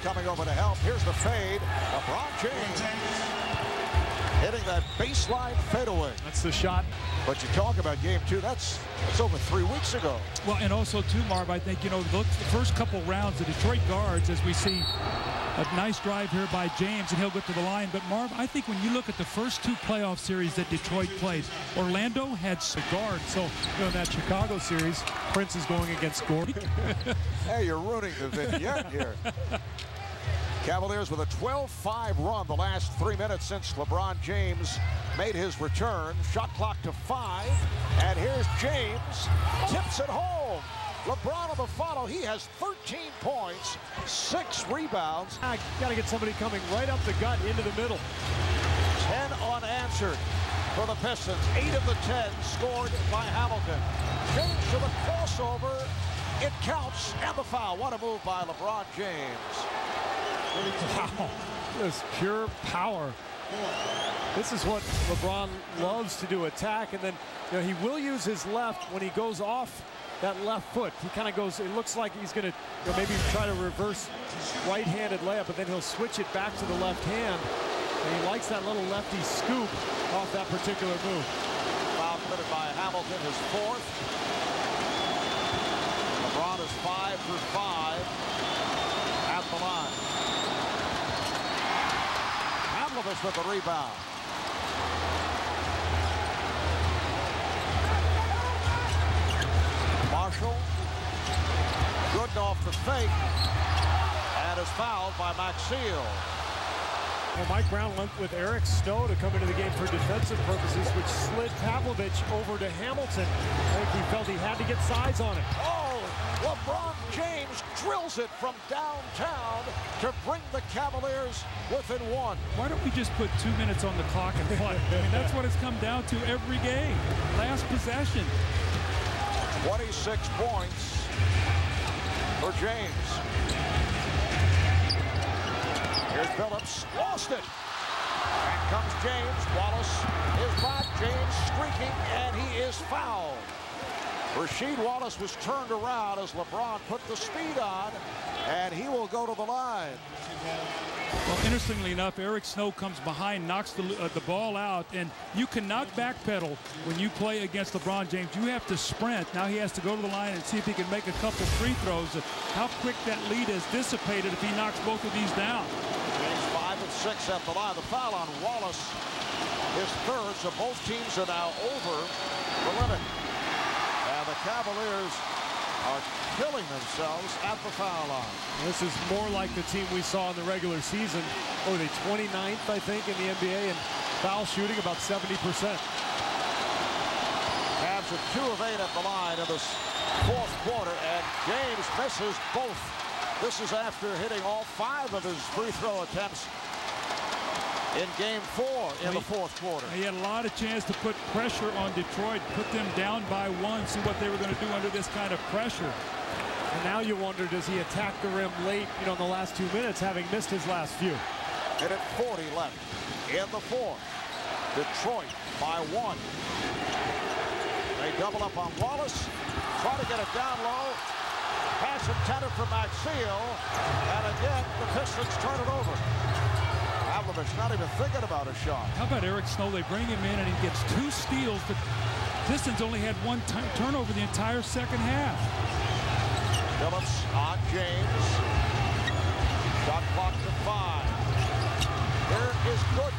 coming over to help. Here's the fade. LeBron James hitting that baseline fadeaway. That's the shot. But you talk about game 2, that's over 3 weeks ago. Well, and also too, Marv, I think, you know, look, the first couple rounds, the Detroit guards, as we see a nice drive here by James, and he'll get to the line. But Marv, I think when you look at the first 2 playoff series that Detroit played, Orlando had the guard. So, you know, in that Chicago series, Prince is going against Gordon. Hey, you're ruining the vignette here. Cavaliers with a 12-5 run the last 3 minutes since LeBron James made his return. Shot clock to 5. And here's James. Tips it home. LeBron on the follow. He has 13 points, 6 rebounds. Got to get somebody coming right up the gut into the middle. 10 unanswered for the Pistons. 8 of the 10 scored by Hamilton. James to the crossover. It counts, and the foul. What a move by LeBron James. Wow, this pure power. This is what LeBron loves to do, attack, and then, you know, he will use his left when he goes off that left foot. He kind of goes, it looks like he's going to, you know, maybe try to reverse right-handed layup, but then he'll switch it back to the left hand. And he likes that little lefty scoop off that particular move. Foul committed by Hamilton, his 4th. LeBron is 5 for 5 at the line. Pavlovich with the rebound. Marshall, good off the fake, and is fouled by Maxiel. Well, Mike Brown went with Eric Snow to come into the game for defensive purposes, which slid Pavlovich over to Hamilton. I think he felt he had to get size on it. Oh, LeBron James drills it from downtown to bring the Cavaliers within 1. Why don't we just put 2 minutes on the clock and play? I mean, that's what it's come down to every game. Last possession. 26 points for James. Here's Phillips, lost it. And comes James. Wallace is back. James streaking, and he is fouled. Rasheed Wallace was turned around as LeBron put the speed on, and he will go to the line. Well, interestingly enough, Eric Snow comes behind, knocks the ball out, and you cannot backpedal when you play against LeBron James. You have to sprint. Now he has to go to the line and see if he can make a couple free throws. How quick that lead is dissipated if he knocks both of these down. James 5 of 6 at the line. The foul on Wallace, his 3rd, so both teams are now over the limit. And the Cavaliers are killing themselves at the foul line. This is more like the team we saw in the regular season. Oh, they 29th, I think, in the NBA, and foul shooting about 70%. Cavs are 2 of 8 at the line in this 4th quarter, and James misses both. This is after hitting all 5 of his free throw attempts in game 4 in the 4th quarter. He had a lot of chance to put pressure on Detroit, put them down by 1, see what they were going to do under this kind of pressure. And now you wonder, does he attack the rim late, you know, in the last 2 minutes, having missed his last few? Hit at 40 left in the 4th. Detroit by 1. They double up on Wallace, try to get it down low. Pass intended for Maxiel, and again the Pistons turn it over. Pavlovich not even thinking about a shot. How about Eric Snow? They bring him in and he gets 2 steals. The Pistons only had 1 turnover the entire second half. Phillips on James. Shot clock to 5. Here is Good.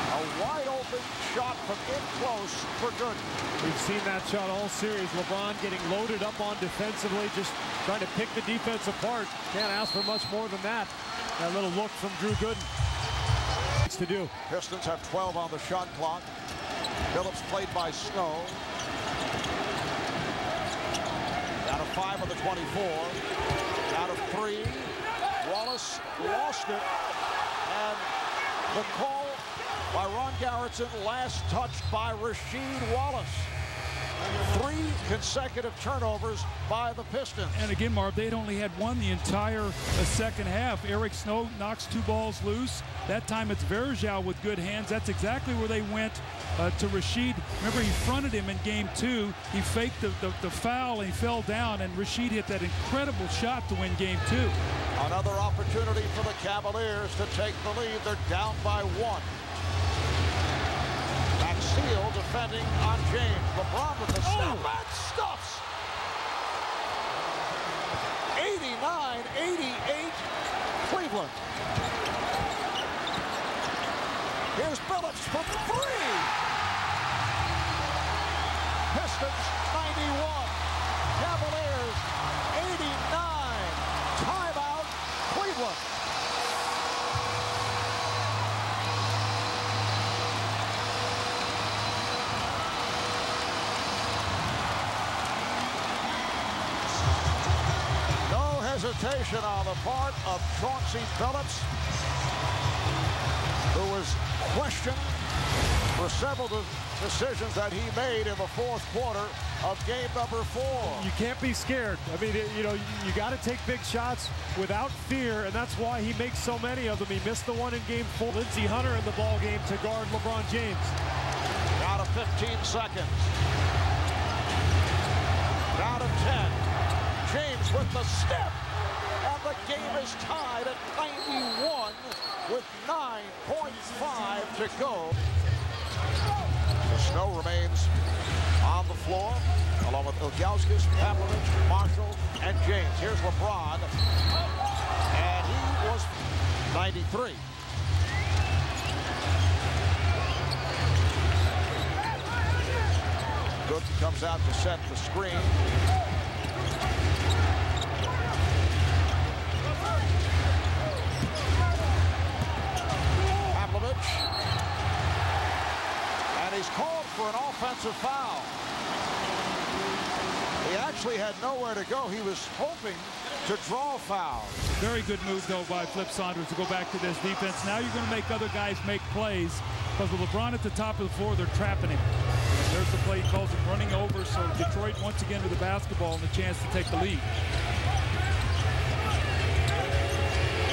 A wide open shot from in close for Good. We've seen that shot all series. LeBron getting loaded up on defensively, just trying to pick the defense apart. Can't ask for much more than that. That little look from Drew Gooden. What's to do? Pistons have 12 on the shot clock. Phillips played by Snow. Out of 5 of the 24. Out of 3. Wallace lost it. And the call by Ron Garrettson, last touched by Rasheed Wallace. 3 consecutive turnovers by the Pistons. And again, Marv, they'd only had one the entire second half. Eric Snow knocks 2 balls loose. That time it's Verjao with good hands. That's exactly where they went to Rashid. Remember, he fronted him in game 2. He faked the foul and he fell down, and Rashid hit that incredible shot to win game 2. Another opportunity for the Cavaliers to take the lead. They're down by 1. Seal defending on James. LeBron with the step and stuffs. 89-88 Cleveland. Here's Billups for 3. Pistons 91. Cavaliers 89. Timeout Cleveland. Hesitation on the part of Chauncey Billups, who was questioned for several decisions that he made in the 4th quarter of game number 4. You can't be scared. I mean, you know, you got to take big shots without fear, and that's why he makes so many of them. He missed the one in game 4. Lindsey Hunter in the ball game to guard LeBron James. Down to 15 seconds. Down to 10. James with the step. And the game is tied at 91 with 9.5 to go. Snow remains on the floor, along with Ilgauskas, Pavlovich, Marshall, and James. Here's LeBron, and he was 93. Good comes out to set the screen. And he's called for an offensive foul. He actually had nowhere to go. He was hoping to draw fouls. Very good move, though, by Flip Saunders to go back to this defense. Now you're going to make other guys make plays, because with LeBron at the top of the floor, they're trapping him. And there's the play he calls him running over, so Detroit once again with the basketball and the chance to take the lead.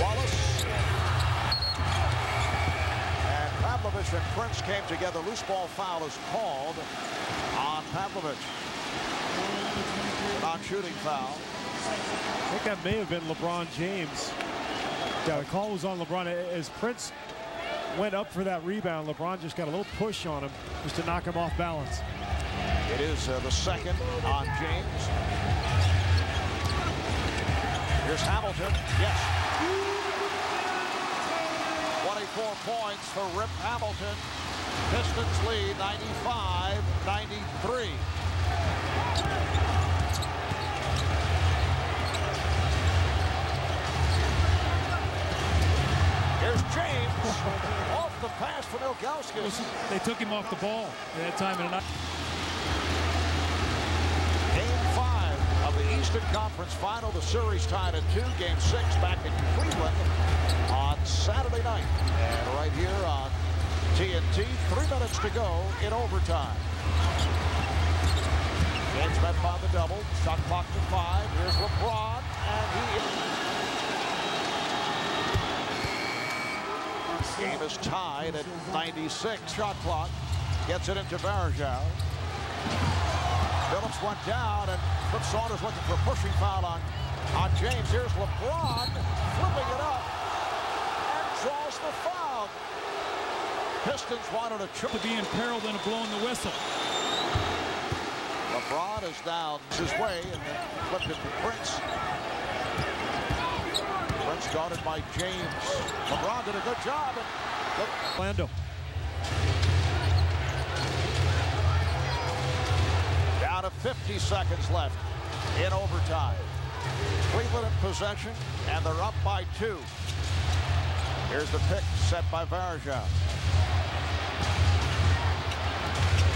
Wallace and Pavlovich and Prince came together. Loose ball foul is called on Pavlovich. Non-shooting foul. I think that may have been LeBron James. Yeah, the call was on LeBron. As Prince went up for that rebound, LeBron just got a little push on him just to knock him off balance. It is the second on James. Here's Hamilton. Yes. 24 points for Rip Hamilton. Pistons lead 95-93. Here's James off the pass from Ilgauskas. They took him off the ball at that time. Game 5 of the Eastern Conference Final. The series tied at 2. Game 6 back in Cleveland on Saturday night. And right here on TNT, 3 minutes to go in overtime. James met by the double. Shot clock to 5. Here's LeBron, and he is... Game is tied at 96. Shot clock. Gets it into Verjao. Billups went down, and Flip Saunders looking for a pushing foul on James. Here's LeBron flipping it up and draws the foul. Pistons wanted a to be in peril than blowing the whistle. LeBron is down his way and then flipped it to Prince. Prince guarded by James. LeBron did a good job. And Orlando. Down to 50 seconds left in overtime. Cleveland in possession, and they're up by 2. Here's the pick set by Verjao.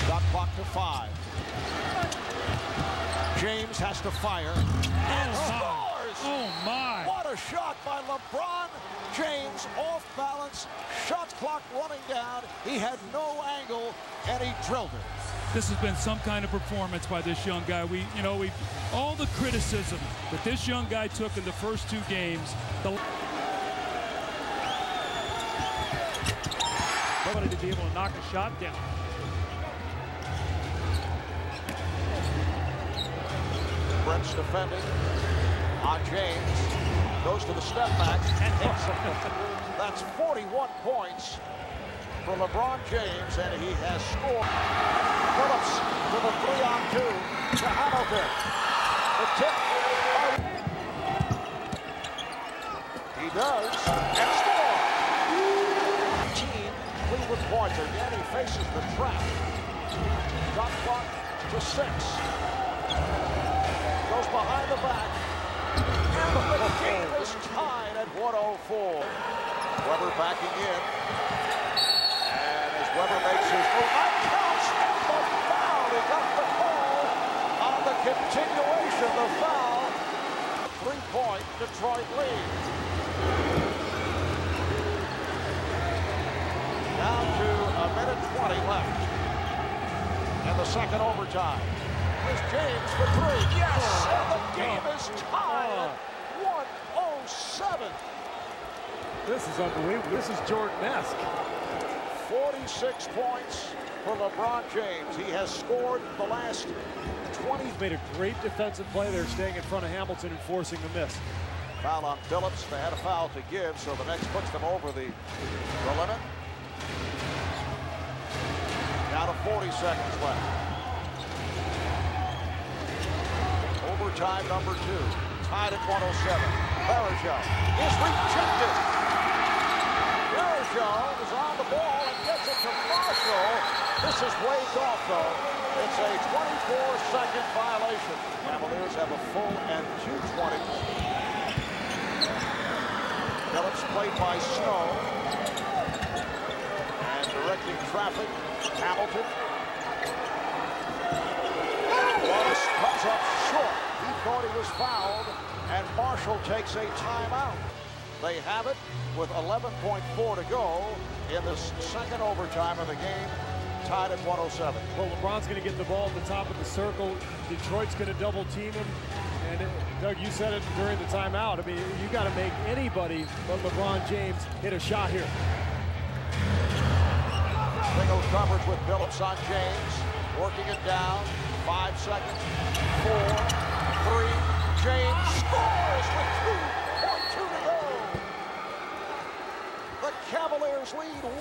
Shot clock to 5. James has to fire and scores! Oh my! What a shot by LeBron James, off balance, shot clock running down. He had no angle, and he drilled it. this has been some kind of performance by this young guy. All the criticism that this young guy took in the first 2 games. Somebody to be able to knock a shot down. Brent's defending on James. Goes to the step back and hits him. That's 41 points for LeBron James, and he has scored. Phillips with a 3-on-2 to Hamilton. The tip. He does and scores. 18 Cleveland points. Again, he faces the trap. Shot clock to 6. Goes behind the back. And the game is tied at 104. Weber backing in. And as Weber makes his move, that counts the foul. He got the call on the continuation of the foul. 3-point Detroit lead. Down to a minute 20 left in the second overtime. Here's James for 3. Yes! And the game is tied at 107. This is unbelievable. This is Jordan-esque. 46 points for LeBron James. He has scored the last 20. He's made a great defensive play there, staying in front of Hamilton and forcing the miss. Foul on Phillips. They had a foul to give, so the next puts them over the limit. Down to 40 seconds left. Overtime number 2. Tied at 107. Bergeron is rejected. Bergeron is on the ball and gets it to Marshall. This is waved off, though. It's a 24-second violation. Cavaliers have a full and 2:20. Phillips played by Snow. And directing traffic, Hamilton. Wallace comes up short. He thought he was fouled, and Marshall takes a timeout. They have it with 11.4 to go in the second overtime of the game, tied at 107. Well, LeBron's going to get the ball at the top of the circle. Detroit's going to double team him. And Doug, you said it during the timeout. I mean, you got to make anybody but LeBron James hit a shot here. Single coverage with Phillips on James, working it down. 5 seconds. 4, 3. James scores with 2.2 to go. The Cavaliers lead